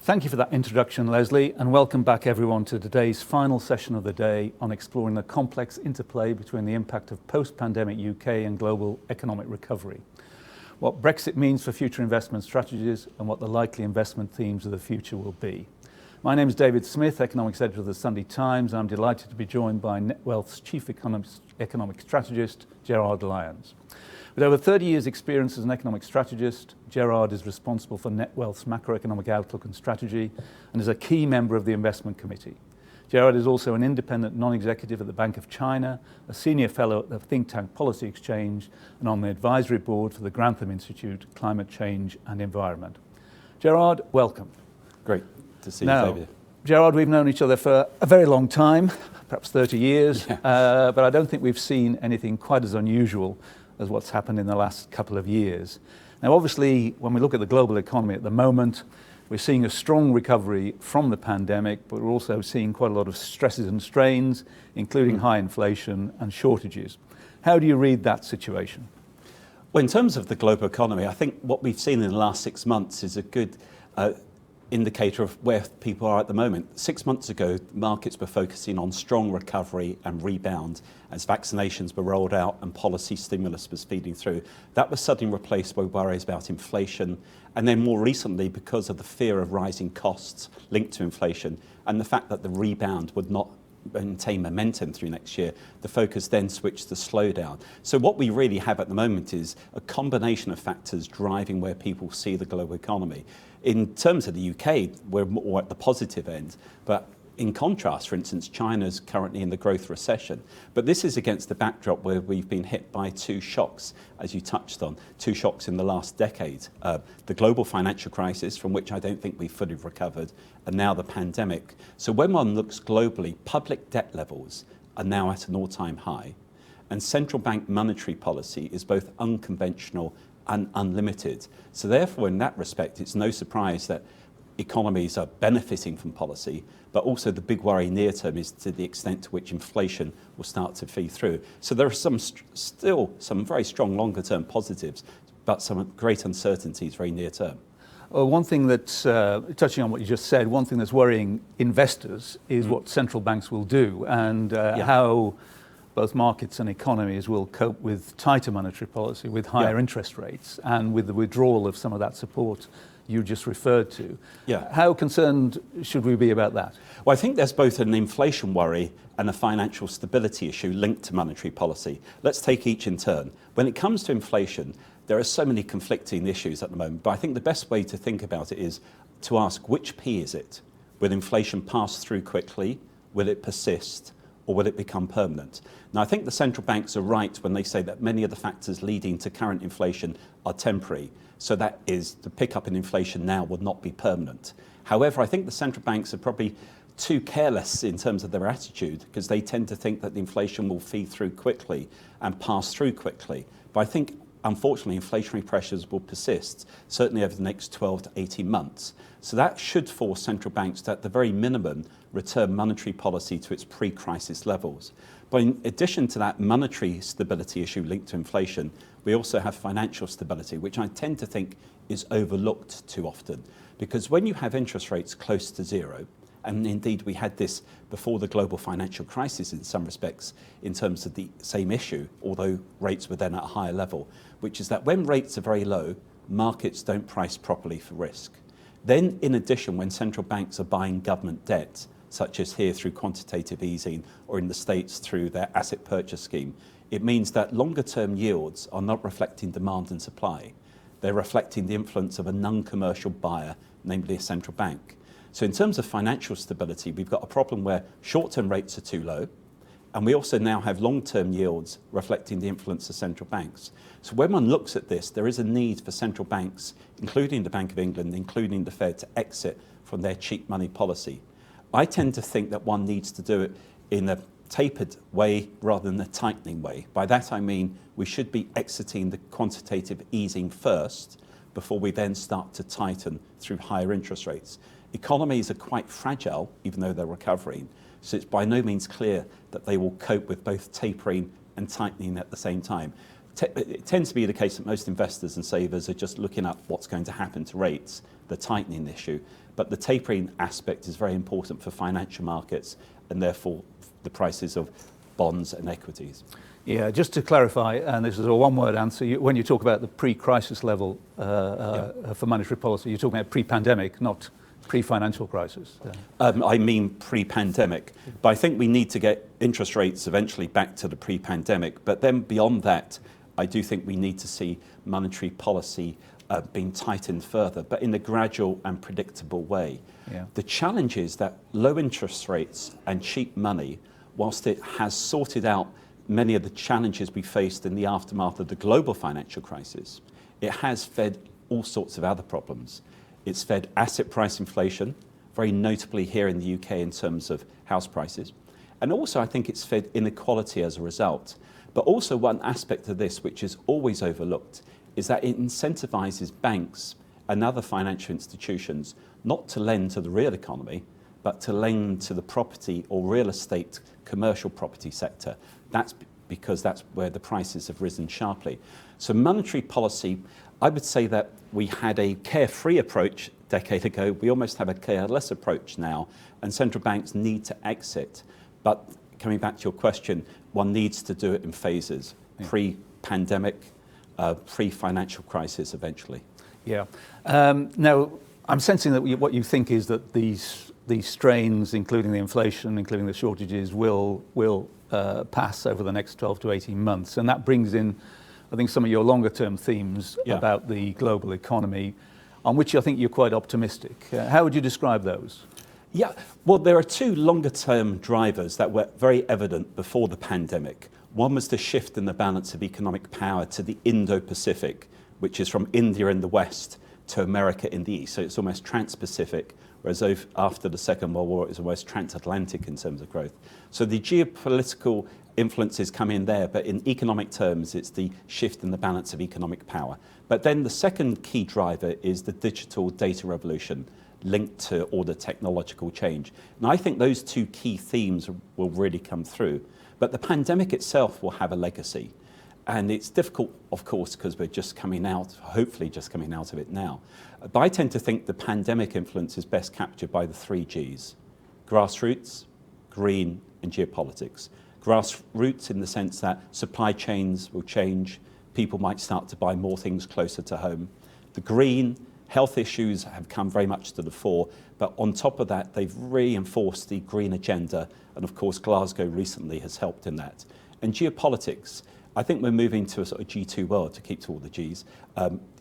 Thank you for that introduction, Leslie, and welcome back everyone to today's final session of the day on exploring the complex interplay between the impact of post-pandemic UK and global economic recovery, what Brexit means for future investment strategies and what the likely investment themes of the future will be. My name is David Smith, Economics Editor of the Sunday Times, and I'm delighted to be joined by Netwealth's Chief Economic Strategist, Gerard Lyons. With over 30 years' experience as an economic strategist, Gerard is responsible for Netwealth's macroeconomic outlook and strategy and is a key member of the investment committee. Gerard is also an independent non-executive at the Bank of China, a senior fellow at the think tank Policy Exchange, and on the advisory board for the Grantham Institute, Climate Change and Environment. Gerard, welcome. Great to see you, David. Gerard, we've known each other for a very long time, perhaps 30 years, but I don't think we've seen anything quite as unusual as what's happened in the last couple of years. Now, obviously, when we look at the global economy at the moment, we're seeing a strong recovery from the pandemic, but we're also seeing quite a lot of stresses and strains, including high inflation and shortages. How do you read that situation? Well, in terms of the global economy, I think what we've seen in the last 6 months is a good indicator of where people are at the moment. 6 months ago, markets were focusing on strong recovery and rebound as vaccinations were rolled out and policy stimulus was feeding through. That was suddenly replaced by worries about inflation, and then more recently, because of the fear of rising costs linked to inflation and the fact that the rebound would not maintain momentum through next year, the focus then switched to slowdown. So what we really have at the moment is a combination of factors driving where people see the global economy. In terms of the UK, we're more at the positive end, but in contrast, for instance, China's currently in the growth recession. But this is against the backdrop where we've been hit by two shocks, as you touched on, two shocks in the last decade. The global financial crisis, from which I don't think we've fully recovered, and now the pandemic. So when one looks globally, public debt levels are now at an all-time high, and central bank monetary policy is both unconventional and unlimited. So therefore, in that respect, it's no surprise that economies are benefiting from policy, but also the big worry near term is to the extent to which inflation will start to feed through. So there are still some very strong longer term positives, but some great uncertainties very near term. Well, one thing that's, touching on what you just said, one thing that's worrying investors is what central banks will do and how both markets and economies will cope with tighter monetary policy, with higher interest rates, and with the withdrawal of some of that support you just referred to. How concerned should we be about that? Well, I think there's both an inflation worry and a financial stability issue linked to monetary policy. Let's take each in turn. When it comes to inflation, there are so many conflicting issues at the moment, but I think the best way to think about it is to ask which P is it? Will inflation pass through quickly? Will it persist? Or will it become permanent? Now, I think the central banks are right when they say that many of the factors leading to current inflation are temporary. So that is, the pickup in inflation now will not be permanent. However, I think the central banks are probably too careless in terms of their attitude because they tend to think that the inflation will feed through quickly and pass through quickly. But I think, unfortunately, inflationary pressures will persist, certainly over the next 12 to 18 months. So that should force central banks to, at the very minimum, return monetary policy to its pre-crisis levels. But in addition to that monetary stability issue linked to inflation, we also have financial stability, which I tend to think is overlooked too often. Because when you have interest rates close to zero, and indeed we had this before the global financial crisis in some respects in terms of the same issue, although rates were then at a higher level, which is that when rates are very low, markets don't price properly for risk. Then in addition, when central banks are buying government debt, such as here through quantitative easing or in the States through their asset purchase scheme, it means that longer term yields are not reflecting demand and supply. They're reflecting the influence of a non-commercial buyer, namely a central bank. So in terms of financial stability, we've got a problem where short-term rates are too low, and we also now have long-term yields reflecting the influence of central banks. So when one looks at this, there is a need for central banks, including the Bank of England, including the Fed, to exit from their cheap money policy. I tend to think that one needs to do it in a tapered way rather than a tightening way. By that I mean we should be exiting the quantitative easing first before we then start to tighten through higher interest rates. Economies are quite fragile, even though they're recovering, so it's by no means clear that they will cope with both tapering and tightening at the same time. it tends to be the case that most investors and savers are just looking at what's going to happen to rates, the tightening issue. But the tapering aspect is very important for financial markets and therefore the prices of bonds and equities. Yeah, just to clarify, and this is a one-word answer, when you talk about the pre-crisis level for monetary policy, you're talking about pre-pandemic, not pre-financial crisis. I mean pre-pandemic, but I think we need to get interest rates eventually back to the pre-pandemic. But then beyond that, I do think we need to see monetary policy being tightened further, but in a gradual and predictable way. Yeah. The challenge is that low interest rates and cheap money, whilst it has sorted out many of the challenges we faced in the aftermath of the global financial crisis, it has fed all sorts of other problems. It's fed asset price inflation, very notably here in the UK in terms of house prices. And also I think it's fed inequality as a result. But also one aspect of this which is always overlooked is that it incentivizes banks and other financial institutions not to lend to the real economy, but to lend to the property or real estate commercial property sector. That's because that's where the prices have risen sharply. So monetary policy, I would say that we had a carefree approach a decade ago. We almost have a careless approach now, and central banks need to exit. But coming back to your question, one needs to do it in phases, pre-pandemic, pre-financial crisis eventually. Yeah. Now, I'm sensing that what you think is that these strains, including the inflation, including the shortages, will pass over the next 12 to 18 months. And that brings in, I think, some of your longer term themes about the global economy, on which I think you're quite optimistic. How would you describe those? Yeah, well, there are two longer term drivers that were very evident before the pandemic. One was the shift in the balance of economic power to the Indo-Pacific, which is from India in the west to America in the east. So it's almost trans-Pacific, whereas after the Second World War, it was almost transatlantic in terms of growth. So the geopolitical influences come in there, but in economic terms, it's the shift in the balance of economic power. But then the second key driver is the digital data revolution linked to all the technological change. And I think those two key themes will really come through. But the pandemic itself will have a legacy. And it's difficult, of course, because we're just coming out, hopefully just coming out of it now. But I tend to think the pandemic influence is best captured by the three Gs: grassroots, green, and geopolitics. Grassroots in the sense that supply chains will change, people might start to buy more things closer to home. The green, health issues have come very much to the fore, but on top of that, they've reinforced the green agenda, and of course, Glasgow recently has helped in that. And geopolitics, I think we're moving to a sort of G2 world, to keep to all the Gs,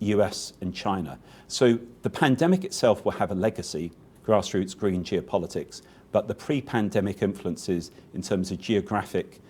US and China. So the pandemic itself will have a legacy, grassroots, green, geopolitics, but the pre-pandemic influences in terms of geographic,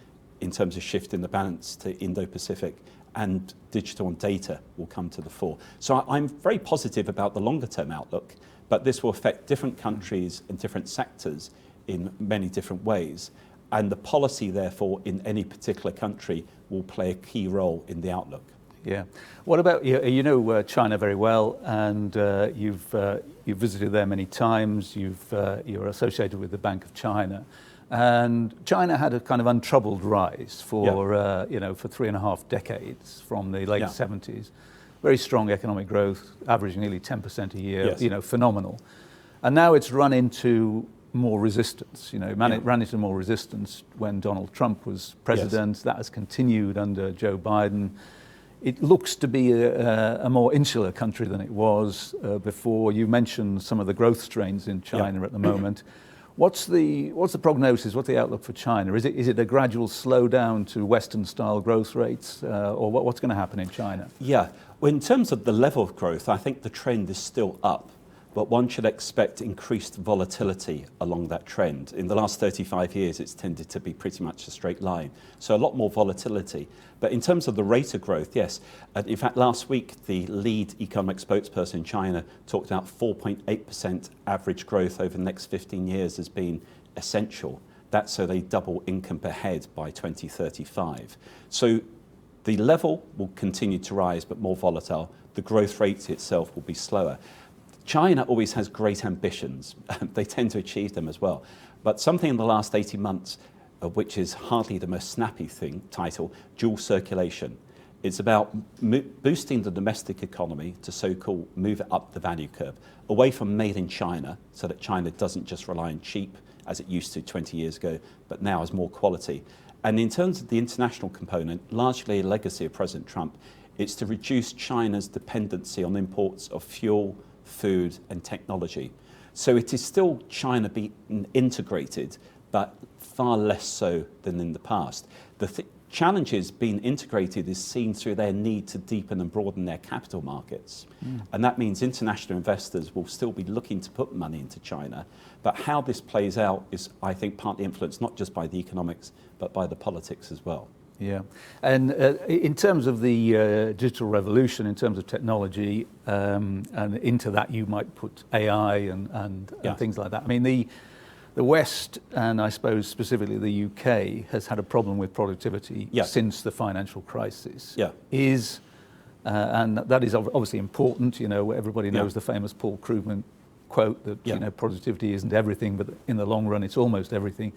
in terms of shift in the balance to Indo-Pacific, and digital and data will come to the fore. So I'm very positive about the longer term outlook, but this will affect different countries and different sectors in many different ways. And the policy, therefore, in any particular country will play a key role in the outlook. Yeah. What about, you know China very well, and you've visited there many times. You're associated with the Bank of China. And China had a kind of untroubled rise for 3.5 decades, from the late 70s. Very strong economic growth, averaging nearly 10% a year, phenomenal. And now it's run into more resistance. It ran into more resistance when Donald Trump was president. That has continued under Joe Biden. It looks to be a more insular country than it was before. You mentioned some of the growth strains in China at the moment. What's the prognosis? What's the outlook for China? Is it a gradual slowdown to Western-style growth rates, or what's going to happen in China? Yeah, well, in terms of the level of growth, I think the trend is still up, but one should expect increased volatility along that trend. In the last 35 years, it's tended to be pretty much a straight line, so a lot more volatility. But in terms of the rate of growth, yes. In fact, last week, the lead economic spokesperson in China talked about 4.8% average growth over the next 15 years as being essential. That's so they double income per head by 2035. So the level will continue to rise, but more volatile. The growth rate itself will be slower. China always has great ambitions. They tend to achieve them as well. But something in the last 18 months, which is hardly the most snappy title, dual circulation. It's about boosting the domestic economy to so-called move it up the value curve, away from made in China, so that China doesn't just rely on cheap, as it used to 20 years ago, but now has more quality. And in terms of the international component, largely a legacy of President Trump, it's to reduce China's dependency on imports of fuel, food, and technology. So it is still China being integrated, but far less so than in the past. The challenge is being integrated is seen through their need to deepen and broaden their capital markets. And that means international investors will still be looking to put money into China. But how this plays out is, I think, partly influenced not just by the economics, but by the politics as well. Yeah, and in terms of the digital revolution, in terms of technology, and into that you might put AI and things like that. I mean, the West, and I suppose specifically the UK, has had a problem with productivity since the financial crisis. And that is obviously important. You know, everybody knows the famous Paul Krugman quote that you know, productivity isn't everything, but in the long run, it's almost everything.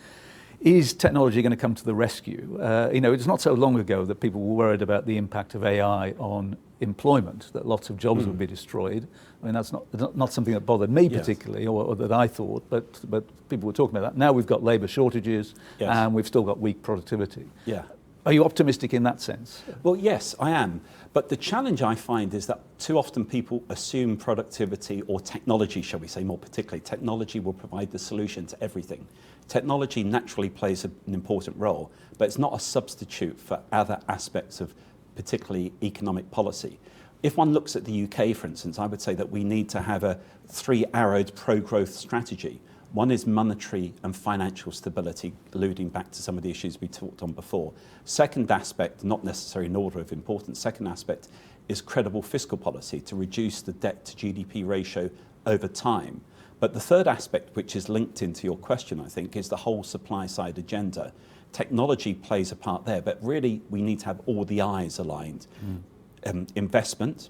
Is technology going to come to the rescue? You know, it's not so long ago that people were worried about the impact of AI on employment, that lots of jobs would be destroyed. I mean, that's not something that bothered me particularly, or that I thought, but people were talking about that. Now we've got labour shortages, and we've still got weak productivity. Are you optimistic in that sense? Well, yes, I am. But the challenge I find is that too often people assume productivity, or technology, shall we say more particularly, technology will provide the solution to everything. Technology naturally plays an important role, but it's not a substitute for other aspects of particularly economic policy. If one looks at the UK, for instance, I would say that we need to have a three-arrowed pro-growth strategy. One is monetary and financial stability, alluding back to some of the issues we talked on before. Second aspect, not necessarily in order of importance, second aspect is credible fiscal policy to reduce the debt to GDP ratio over time. But the third aspect, which is linked into your question, I think, is the whole supply side agenda. Technology plays a part there, but really we need to have all the I's aligned. Investment,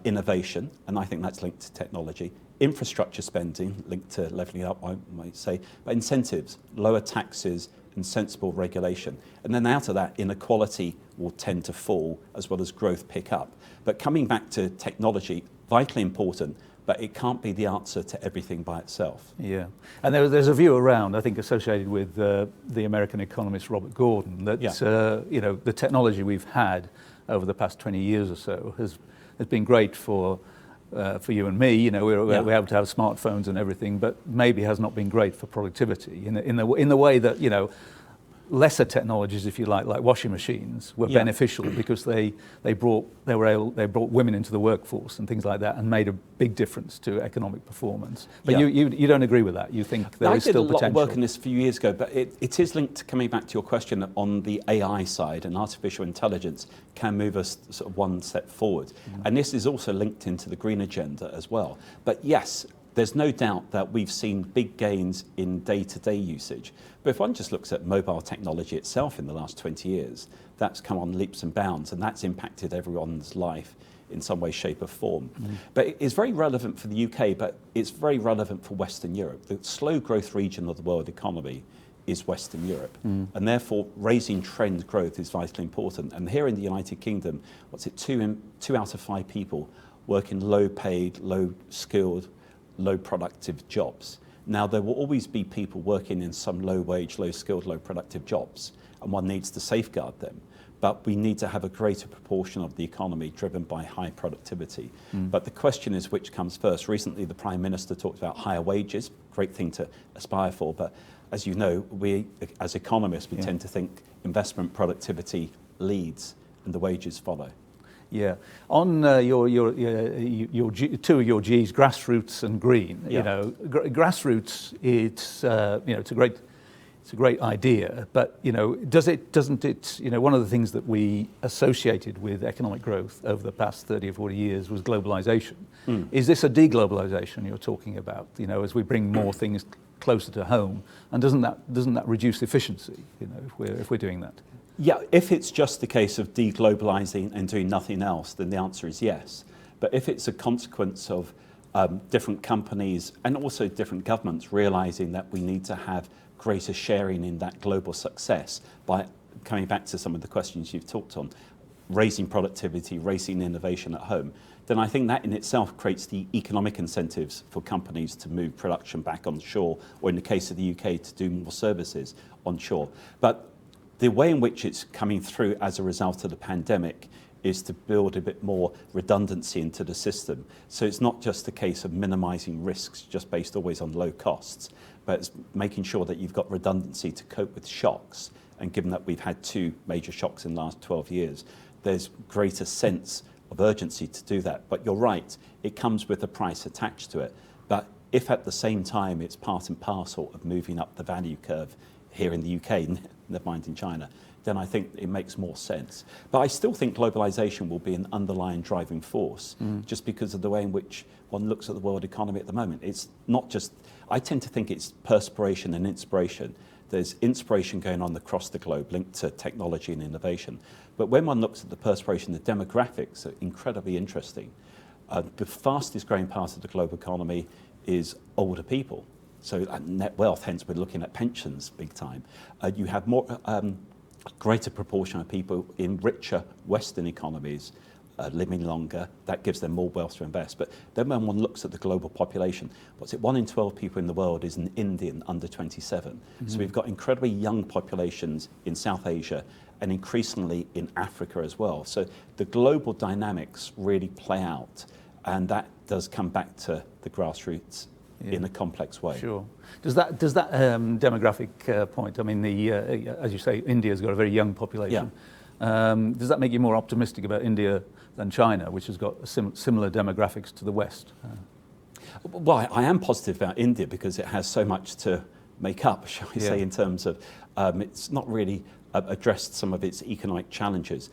innovation, and I think that's linked to technology. Infrastructure spending, linked to levelling up, I might say, but incentives, lower taxes, and sensible regulation. And then out of that, inequality will tend to fall as well as growth pick up. But coming back to technology, vitally important, but it can't be the answer to everything by itself. Yeah, and there's a view around, I think, associated with the American economist Robert Gordon, that you know, the technology we've had over the past 20 years or so has been great for you and me. You know, we're able to have smartphones and everything, but maybe has not been great for productivity in the way that, you know, lesser technologies, if you like washing machines, were beneficial because they brought women into the workforce and things like that, and made a big difference to economic performance. But you don't agree with that? You think there is still potential? I did a lot of work on this a few years ago, but it is linked to, coming back to your question, on the AI side, and artificial intelligence can move us sort of one step forward. And this is also linked into the green agenda as well. But yes, there's no doubt that we've seen big gains in day-to-day usage. But if one just looks at mobile technology itself in the last 20 years, that's come on leaps and bounds, and that's impacted everyone's life in some way, shape or form. But it's very relevant for the UK, but it's very relevant for Western Europe. The slow growth region of the world economy is Western Europe, and therefore raising trend growth is vitally important. And here in the United Kingdom, two out of 5 people work in low-paid, low-skilled, low productive jobs. Now, there will always be people working in some low wage, low skilled, low productive jobs, and one needs to safeguard them. But we need to have a greater proportion of the economy driven by high productivity. But the question is, which comes first? Recently, the Prime Minister talked about higher wages, great thing to aspire for. But as you know, we, as economists, we tend to think investment productivity leads and the wages follow. Yeah, on two of your G's, grassroots and green. You know, grassroots. It's you know, it's a great idea, but you know, doesn't it? You know, one of the things that we associated with economic growth over the past 30 or 40 years was globalisation. Is this a deglobalisation you're talking about? You know, as we bring more things closer to home, and doesn't that reduce efficiency? You know, if we're doing that. Yeah, if it's just the case of deglobalising and doing nothing else, then the answer is yes. But if it's a consequence of different companies and also different governments realising that we need to have greater sharing in that global success, by coming back to some of the questions you've talked on, raising productivity, raising innovation at home, then I think that in itself creates the economic incentives for companies to move production back onshore, or in the case of the UK, to do more services onshore. But the way in which it's coming through as a result of the pandemic is to build a bit more redundancy into the system. So it's not just a case of minimizing risks just based always on low costs, but it's making sure that you've got redundancy to cope with shocks. And given that we've had 2 major shocks in the last 12 years, there's greater sense of urgency to do that. But you're right, it comes with a price attached to it. But if at the same time it's part and parcel of moving up the value curve here in the UK, never mind in China, then I think it makes more sense. But I still think globalisation will be an underlying driving force, just because of the way in which one looks at the world economy at the moment. It's not just, I tend to think it's perspiration and inspiration. There's inspiration going on across the globe linked to technology and innovation. But when one looks at the perspiration, the demographics are incredibly interesting. The fastest growing part of the global economy is older people. So Netwealth, hence we're looking at pensions big time. You have more, greater proportion of people in richer Western economies living longer. That gives them more wealth to invest. But then when one looks at the global population, 1 in 12 people in the world is an Indian under 27. So we've got incredibly young populations in South Asia and increasingly in Africa as well. So the global dynamics really play out, and that does come back to the grassroots in a complex way. Sure. Does that demographic point, I mean, as you say, India's got a very young population. Does that make you more optimistic about India than China, which has got similar demographics to the West? Well, I am positive about India because it has so much to make up, shall we say, in terms of it's not really addressed some of its economic challenges.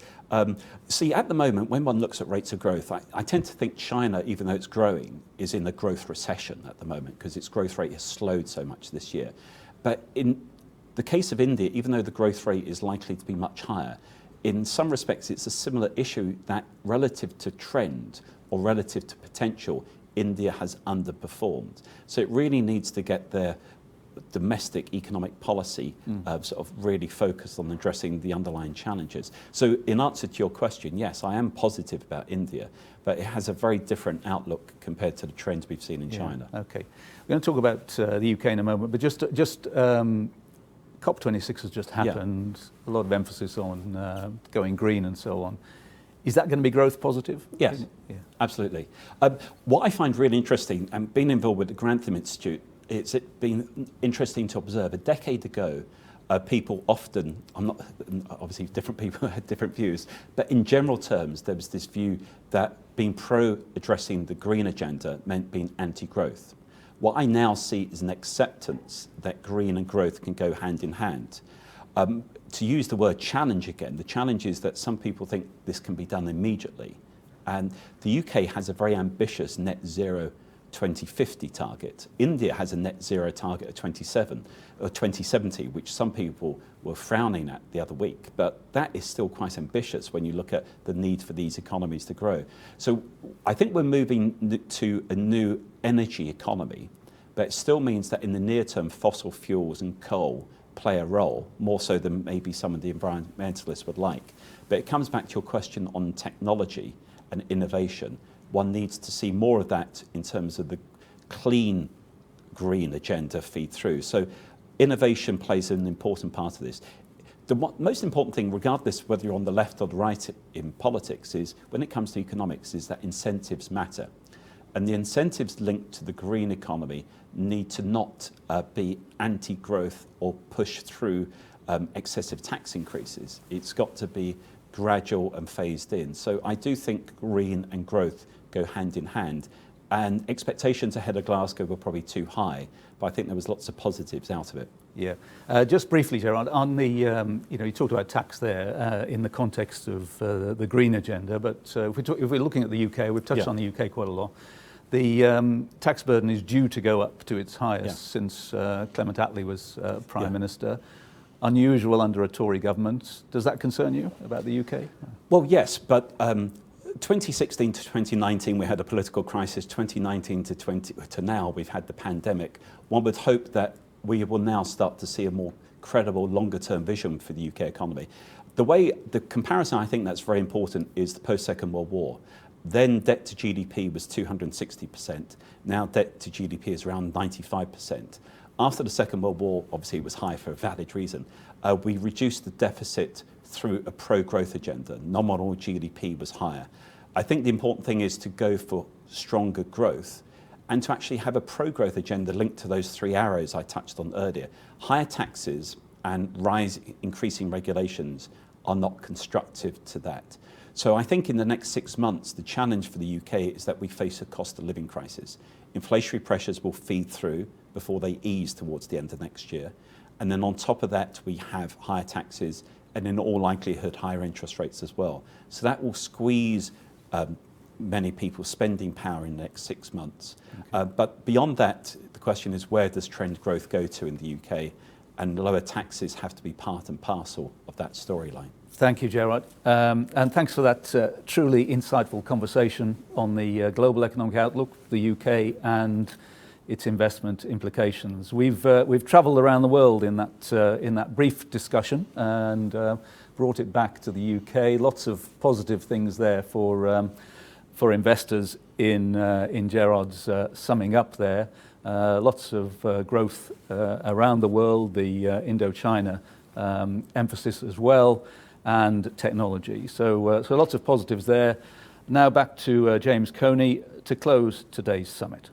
See, at the moment, when one looks at rates of growth, I tend to think China, even though it's growing, is in a growth recession at the moment because its growth rate has slowed so much this year. But in the case of India, even though the growth rate is likely to be much higher, in some respects it's a similar issue that relative to trend or relative to potential, India has underperformed. So it really needs to get their domestic economic policy sort of really focused on addressing the underlying challenges. So in answer to your question, yes, I am positive about India, but it has a very different outlook compared to the trends we've seen in China. Okay. We're going to talk about the UK in a moment, but just COP26 has just happened, a lot of emphasis on going green and so on. Is that going to be growth positive? Yes, absolutely. What I find really interesting, and being involved with the Grantham Institute, it's been interesting to observe. A decade ago, people often, obviously different people had different views, but in general terms, there was this view that being pro-addressing the green agenda meant being anti-growth. What I now see is an acceptance that green and growth can go hand in hand. To use the word challenge again, the challenge is that some people think this can be done immediately. And the UK has a very ambitious net zero 2050 target. India has a net zero target of 2070, which some people were frowning at the other week. But that is still quite ambitious when you look at the need for these economies to grow. So I think we're moving to a new energy economy, but it still means that in the near term, fossil fuels and coal play a role, more so than maybe some of the environmentalists would like. But it comes back to your question on technology and innovation. One needs to see more of that in terms of the clean green agenda feed through. So innovation plays an important part of this. The most important thing, regardless of whether you're on the left or the right in politics, is when it comes to economics, is that incentives matter. And the incentives linked to the green economy need to not be anti-growth or push through excessive tax increases. It's got to be gradual and phased in. So I do think green and growth go hand in hand. And expectations ahead of Glasgow were probably too high, but I think there was lots of positives out of it. Yeah. Just briefly, Gerard, on the, you talked about tax there in the context of the green agenda, but if we're looking at the UK, we've touched on the UK quite a lot. The tax burden is due to go up to its highest since Clement Attlee was Prime Minister. Unusual under a Tory government. Does that concern you about the UK? Well, yes, but 2016 to 2019 we had a political crisis. 2019 to now we've had the pandemic. One would hope that we will now start to see a more credible, longer-term vision for the UK economy. The comparison I think that's very important is the post-Second World War. Then debt to GDP was 260%. Now debt to GDP is around 95%. After the Second World War, obviously it was high for a valid reason. We reduced the deficit through a pro-growth agenda. Nominal GDP was higher. I think the important thing is to go for stronger growth and to actually have a pro-growth agenda linked to those three arrows I touched on earlier. Higher taxes and increasing regulations are not constructive to that. So I think in the next 6 months, the challenge for the UK is that we face a cost of living crisis. Inflationary pressures will feed through before they ease towards the end of next year. And then on top of that, we have higher taxes and in all likelihood, higher interest rates as well. So that will squeeze many people's spending power in the next 6 months. Okay. But beyond that, the question is where does trend growth go to in the UK? And lower taxes have to be part and parcel of that storyline. Thank you, Gerard. And thanks for that truly insightful conversation on the global economic outlook, the UK and its investment implications. We've travelled around the world in that brief discussion and brought it back to the UK. Lots of positive things there for investors in Gerard's summing up there. Lots of growth around the world, the Indo-China emphasis as well, and technology. So lots of positives there. Now back to James Coney to close today's summit.